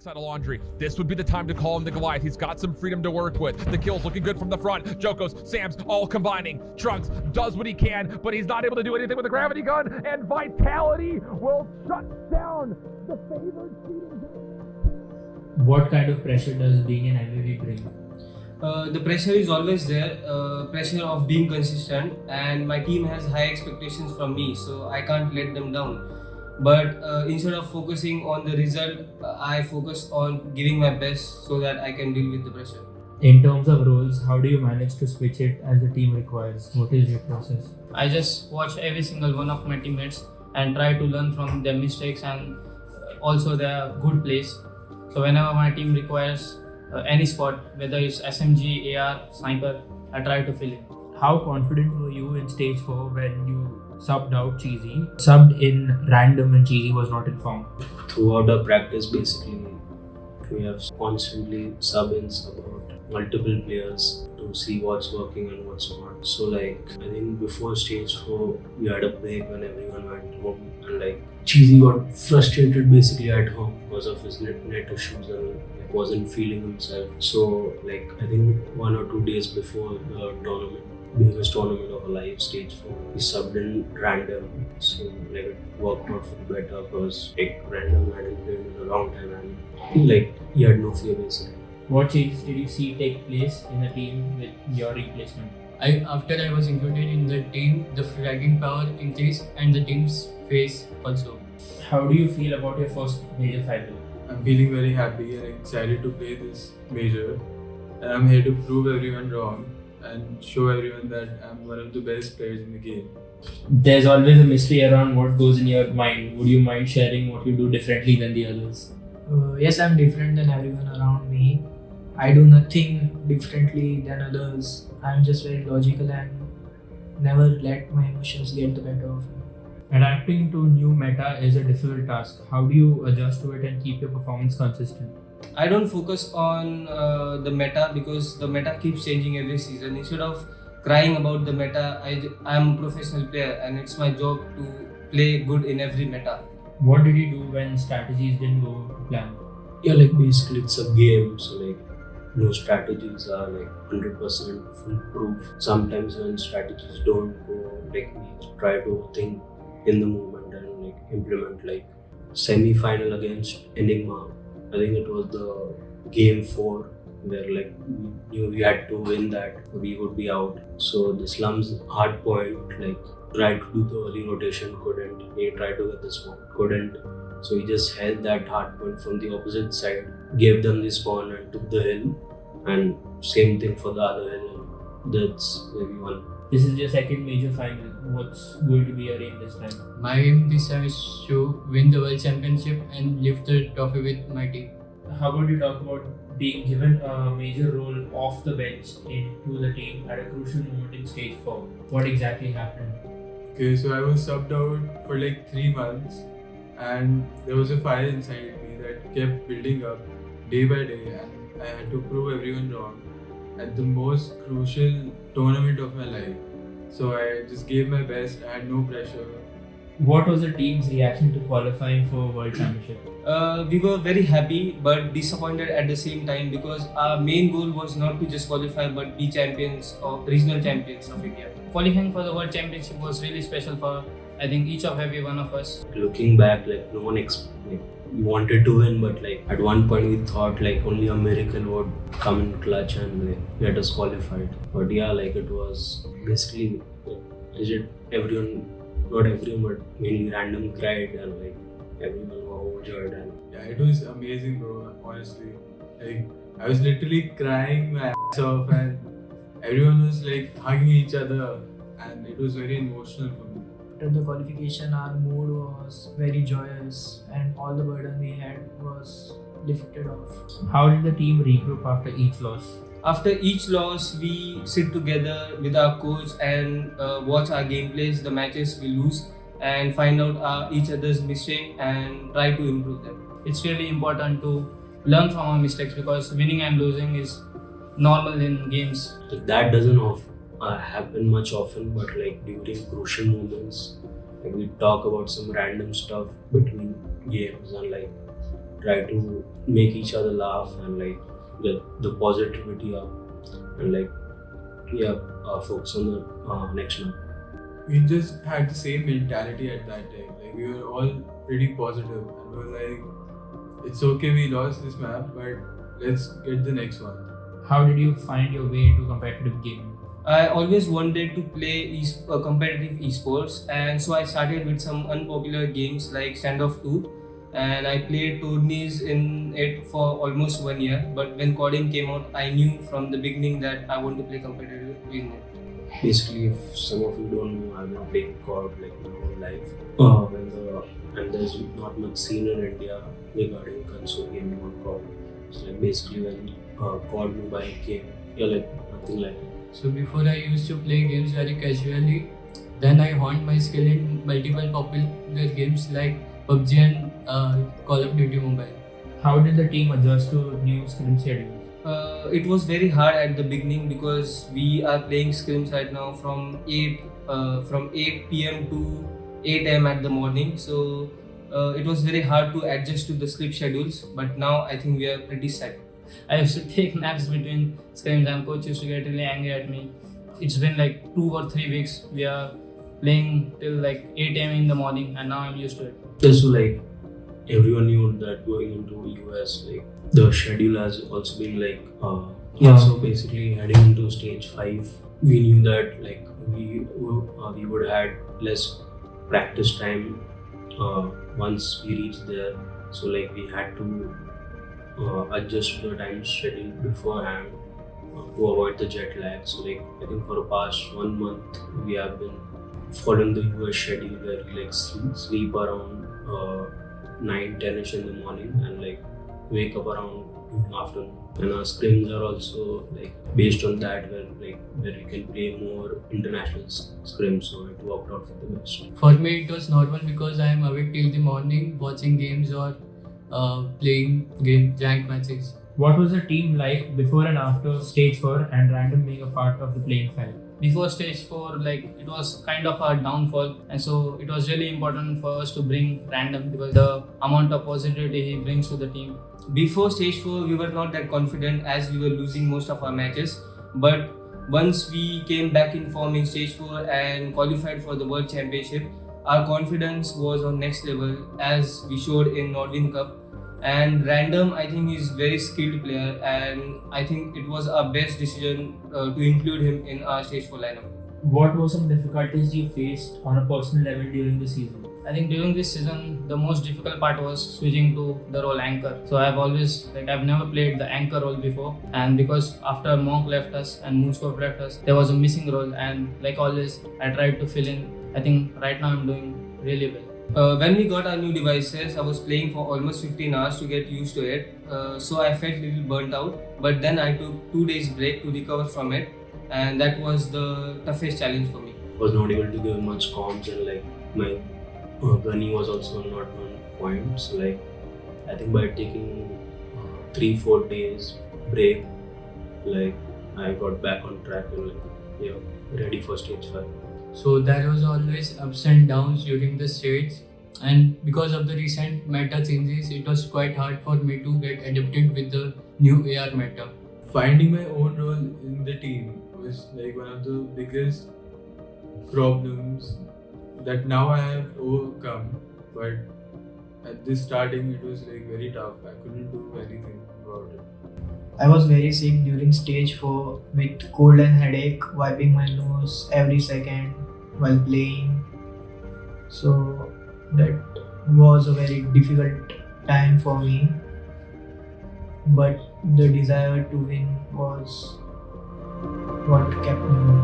backside of Laundry. This would be the time to call him the Goliath. He's got some freedom to work with. The kills looking good from the front. Jokos, Sam's all combining. Trunks does what he can, but he's not able to do anything with the gravity gun, and Vitality will shut down the favored seeding. What kind of pressure does being an MVP bring? The pressure is always there, pressure of being consistent, and my team has high expectations from me, so I can't let them down. But instead of focusing on the result, I focus on giving my best so that I can deal with the pressure. In terms of roles, how do you manage to switch it as the team requires? What is your process? I just watch every single one of my teammates and try to learn from their mistakes and also their good plays. So whenever my team requires any spot, whether it's SMG, AR, Sniper, I try to fill in. How confident were you in stage 4 when you subbed out Chiezze? Subbed in Randomm when Chiezze was not informed. Throughout our practice, basically, we have constantly sub in, sub out multiple players to see what's working and what's not. So I think before stage 4, we had a break when everyone went home, and Chiezze got frustrated basically at home because of his net issues and wasn't feeling himself. So I think 1 or 2 days before the tournament, biggest tournament of our life, stage 4, we subbed in Randomm. So it worked out for the better because Randomm hadn't played in a long time and he had no fear basically. What changes did you see take place in the team with your replacement? After I was included in the team, the fragging power increased and the team's phase also. How do you feel about your first major final? I'm feeling very happy and excited to play this major. And I'm here to prove everyone wrong and show everyone that I'm one of the best players in the game. There's always a mystery around what goes in your mind. Would you mind sharing what you do differently than the others? Yes, I'm different than everyone around me. I do nothing differently than others. I'm just very logical and never let my emotions get the better of me. Adapting to new meta is a difficult task. How do you adjust to it and keep your performance consistent? I don't focus on the meta because the meta keeps changing every season. Instead of crying about the meta, I am a professional player and it's my job to play good in every meta. What did you do when strategies didn't go to plan? Yeah, basically it's a game, so no strategies are 100% foolproof. Sometimes when strategies don't go, we try to think in the moment and implement. Semi-final against Enigma, I think it was the game 4 where we knew we had to win that or we would be out. So the slums hard point, tried to do the early rotation, couldn't. He tried to get the spawn, couldn't. So he just held that hard point from the opposite side, gave them the spawn and took the hill, and same thing for the other hill, and that's where we won. This is your second major final. What's going to be your aim this time? My aim this time is to win the World Championship and lift the trophy with my team. How about you talk about being given a major role off the bench into the team at a crucial moment in stage 4? What exactly happened? Okay, so I was subbed out for 3 months and there was a fire inside me that kept building up day by day, and I had to prove everyone wrong at the most crucial tournament of my life. So I just gave my best, I had no pressure. What was the team's reaction to qualifying for World Championship? We were very happy but disappointed at the same time because our main goal was not to just qualify but be champions or regional champions of India. Qualifying for the World Championship was really special for I think each of every one of us. Looking back, no one we wanted to win, but at one point we thought only a miracle would come in clutch and get us qualified. But yeah, it was basically legit. Everyone, not everyone, but mainly Randomm cried and everyone was overjoyed. And Yeah, it was amazing, bro, honestly. I was literally crying my ass off and everyone was hugging each other, and it was very emotional for me. After the qualification, our mood was very joyous and all the burden we had was lifted off. How did the team regroup after each loss? After each loss, we sit together with our coach and watch our gameplays, the matches we lose, and find out each other's mistake and try to improve them. It's really important to learn from our mistakes because winning and losing is normal in games. that doesn't happen much often, but during crucial moments, we talk about some random stuff between games and try to make each other laugh and like get the positivity up and like focus on the next one. We just had the same mentality at that time. Like we were all pretty positive and we were like, it's okay, we lost this map, but let's get the next one. How did you find your way into competitive gaming? I always wanted to play competitive esports, and so I started with some unpopular games like Standoff 2, and I played tourneys in it for almost 1 year. But when CODM came out, I knew from the beginning that I want to play competitive in it. Basically, if some of you don't know, I've been playing COD like my whole life. And there's not much scene in India regarding console gaming on COD. So like basically when COD Mobile came, like nothing like it. So before I used to play games very casually, then I honed my skill in multiple popular games like PUBG and Call of Duty Mobile. How did the team adjust to new scrim schedules? It was very hard at the beginning because we are playing scrims right now from 8 p.m. to 8 a.m. at the morning. So it was very hard to adjust to the sleep schedules. But now I think we are pretty set. I used to take naps between scrims and coach used to get really angry at me. It's been like 2 or 3 weeks. We are playing till like 8 a.m. in the morning and now I'm used to it. So like everyone knew that going into US, like the schedule has also been like so basically heading into stage 5, we knew that like we would had less practice time once we reached there. So like we had to adjust the time schedule beforehand to avoid the jet lag. So like I think for the past 1 month we have been following the US schedule where we like sleep around 9-10ish in the morning and like wake up around afternoon. And our scrims are also like based on that where we can play more international scrims, so it worked out for the best. For me it was normal because I am awake till the morning watching games or playing ranked matches. What was the team like before and after stage 4 and Randomm being a part of the playing side? Before stage 4, like it was kind of a downfall, and so it was really important for us to bring Randomm because the amount of positivity he brings to the team. Before stage 4, we were not that confident as we were losing most of our matches. But once we came back in form in stage 4 and qualified for the World Championship, our confidence was on next level as we showed in Nordin Cup. And Randomm, I think, is very skilled player, and I think it was our best decision to include him in our stage 4 lineup. What were some difficulties you faced on a personal level during the season? I think during this season, the most difficult part was switching to the role anchor. So I've never played the anchor role before, and because after Monk left us and Moonskov left us, there was a missing role, and like always, I tried to fill in. I think right now I'm doing really well. When we got our new devices, I was playing for almost 15 hours to get used to it, so I felt a little burnt out. But then I took 2 days break to recover from it, and that was the toughest challenge for me. I was not able to give much comms and like my gunning was also not on point. So like I think by taking 3-4 days break, like I got back on track and like ready for stage 5. So there was always ups and downs during the stage, and because of the recent meta changes, it was quite hard for me to get adapted with the new AR meta. Finding my own role in the team was like one of the biggest problems that now I have overcome, but at this starting it was like very tough. I couldn't do anything about it. I was very sick during stage 4 with cold and headache, wiping my nose every second while playing. So that was a very difficult time for me. But the desire to win was what kept me going.